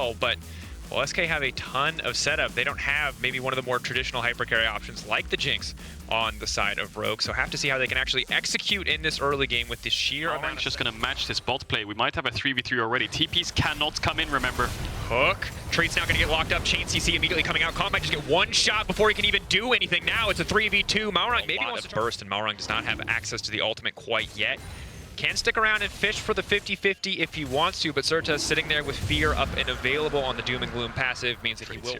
well, but well, SK have a ton of setup. They don't have maybe one of the more traditional hypercarry options like the Jinx on the side of Rogue, so have to see how they can actually execute in this early game with the sheer amount. Just going to match this bot play. We might have a 3v3 already. TPs cannot come in, remember. Hook. Treat's now going to get locked up. Chain CC immediately coming out. Comp might just get one shot before he can even do anything. Now it's a 3v2. Malrang maybe wants to burst, and Malrang does not have access to the ultimate quite yet. Can stick around and fish for the 50-50 if he wants to, but Serta sitting there with Fear up and available on the Doom and Gloom passive means that he will.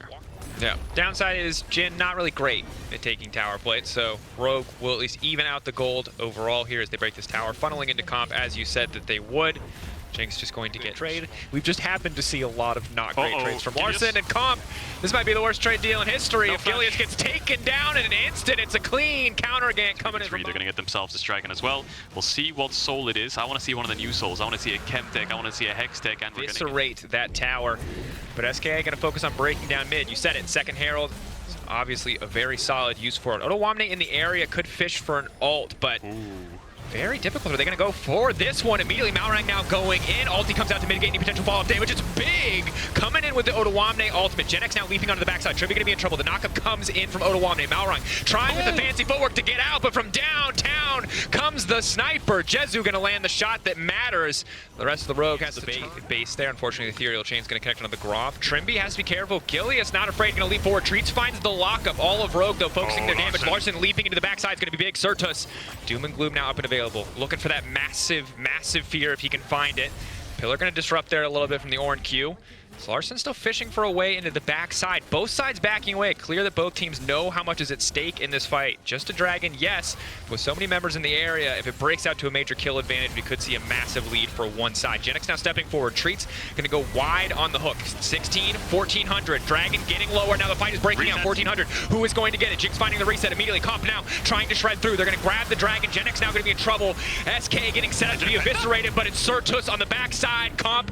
Yeah. Downside is Jhin not really great at taking tower plates, so Rogue will at least even out the gold overall here as they break this tower, funneling into comp as you said that they would. Jinx just going to get trade. We've just happened to see a lot of not great trades from Larssen and Comp. This might be the worst trade deal in history. If Gilius gets taken down in an instant, it's a clean counter again coming in. They're going to get themselves this dragon as well. We'll see what soul it is. I want to see one of the new souls. I want to see a Chem tech. I want to see a Hex tech. And eviscerate that tower. But SK going to focus on breaking down mid. You said it. Second Herald. Obviously a very solid use for it. Ottawamne in the area could fish for an ult, but very difficult. Are they going to go for this one immediately? Malrang now going in. Ulti comes out to mitigate any potential follow-up damage. It's big. Coming in with the Ottawamne ultimate. Genex now leaping onto the backside. Trivia going to be in trouble. The knockup comes in from Ottawamne. Malrang trying with the fancy footwork to get out, but from downtown comes the sniper. Jezu going to land the shot that matters. The rest of the Rogue has the base there. Unfortunately, the Ethereal Chain's going to connect onto the Groff. Trimby has to be careful. Gilius not afraid, going to leap forward. Treats finds the lockup. All of Rogue, though, focusing their damage. Larssen leaping into the backside is going to be big. Sertus. Doom and Gloom now up and available. Looking for that massive, massive fear if he can find it. Pillar going to disrupt there a little bit from the Ornn Q. So Larssen still fishing for a way into the backside. Both sides backing away. Clear that both teams know how much is at stake in this fight. Just a dragon, yes. With so many members in the area, if it breaks out to a major kill advantage, we could see a massive lead for one side. Genex now stepping forward. Treats going to go wide on the hook. 16, 1400. Dragon getting lower. Now the fight is breaking out. 1400. Who is going to get it? Jinx finding the reset immediately. Comp now trying to shred through. They're going to grab the dragon. Genex now going to be in trouble. SK getting set up to be eviscerated, but it's Sertus on the backside. Comp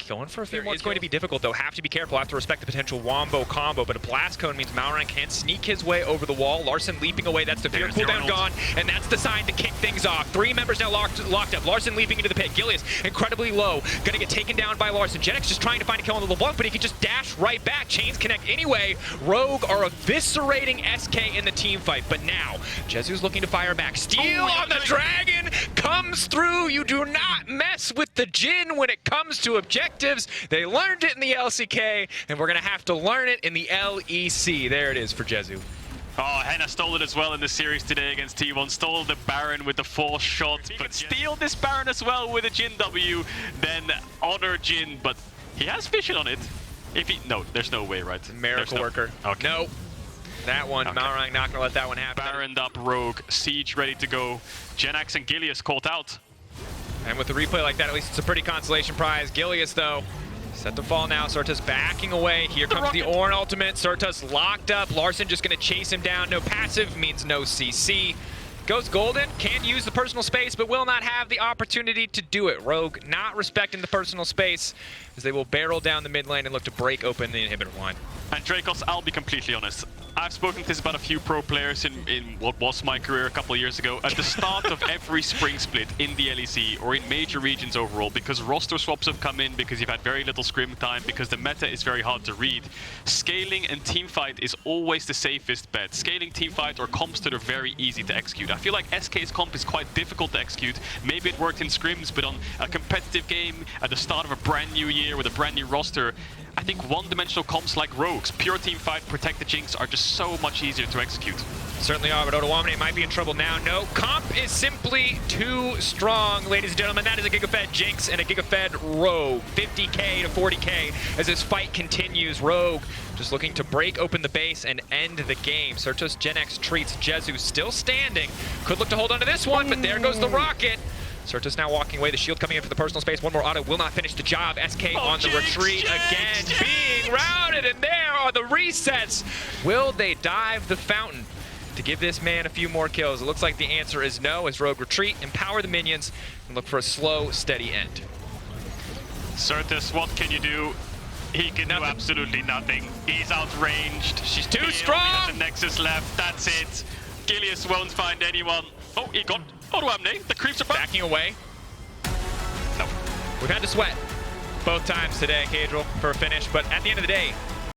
going for a few more. It's going to be difficult, though. Have to be careful. Have to respect the potential wombo combo, but a blast cone means Malrang can sneak his way over the wall. Larssen leaping away. That's the fear cooldown gone, and that's the sign to kick things off. Three members now locked up. Larssen leaping into the pit. Gilius incredibly low. Going to get taken down by Larssen. Genex just trying to find a kill on the LeBlanc, but he can just dash right back. Chains connect anyway. Rogue are eviscerating SK in the team fight, but now Jezu's looking to fire back. Steal on the dragon comes through. You do not mess with the Jhin when it comes to objectives. They learned it in the LCK, and we're going to have to learn it in the LEC. There it is for Jezu. Oh, Henna stole it as well in the series today against T1. Stole the Baron with the 4th shot. He can steal this Baron as well with a Jhin W, then honor Jhin, but he has vision on it. If he, no, there's no way, right? Miracle worker. Okay. No. That one, Malrang not going to let that one happen. Baroned up Rogue, Siege ready to go. Genax and Gilius caught out. And with a replay like that, at least it's a pretty consolation prize. Gilius, though, set to fall now. Sertus backing away. Here comes the Ornn ultimate. Sertus locked up. Larssen just going to chase him down. No passive means no CC. Goes golden, can use the personal space, but will not have the opportunity to do it. Rogue not respecting the personal space, as they will barrel down the mid lane and look to break open the inhibitor line. And Dracos, I'll be completely honest. I've spoken to this about a few pro players in what was my career a couple of years ago. At the start of every spring split in the LEC or in major regions overall, because roster swaps have come in, because you've had very little scrim time, because the meta is very hard to read, scaling and teamfight is always the safest bet. Scaling teamfight or comps that are very easy to execute. I feel like SK's comp is quite difficult to execute. Maybe it worked in scrims, but on a competitive game at the start of a brand new year with a brand new roster, I think one-dimensional comps like Rogues, pure teamfight, protect the Jinx are just so much easier to execute. Certainly are, but Ottawamne might be in trouble now. No, comp is simply too strong, ladies and gentlemen. That is a Giga-Fed Jinx and a Giga-Fed Rogue. 50k to 40k as this fight continues. Rogue just looking to break open the base and end the game. Sertus, Genex, Treats, Jezu still standing. Could look to hold on to this one, but there goes the rocket. Sertus now walking away, the shield coming in for the personal space. One more auto will not finish the job. SK on the retreat again, being routed, and there are the resets. Will they dive the fountain to give this man a few more kills? It looks like the answer is no, as Rogue retreat, empower the minions, and look for a slow, steady end. Sertus, what can you do? He can do absolutely nothing. He's outranged. She's too strong! He only has a Nexus left, that's it. Gilius won't find anyone. Oh, he got Ottawamne. The creeps are back. Backing away. No. We've had to sweat. Both times today, Cadril, for a finish. But at the end of the day,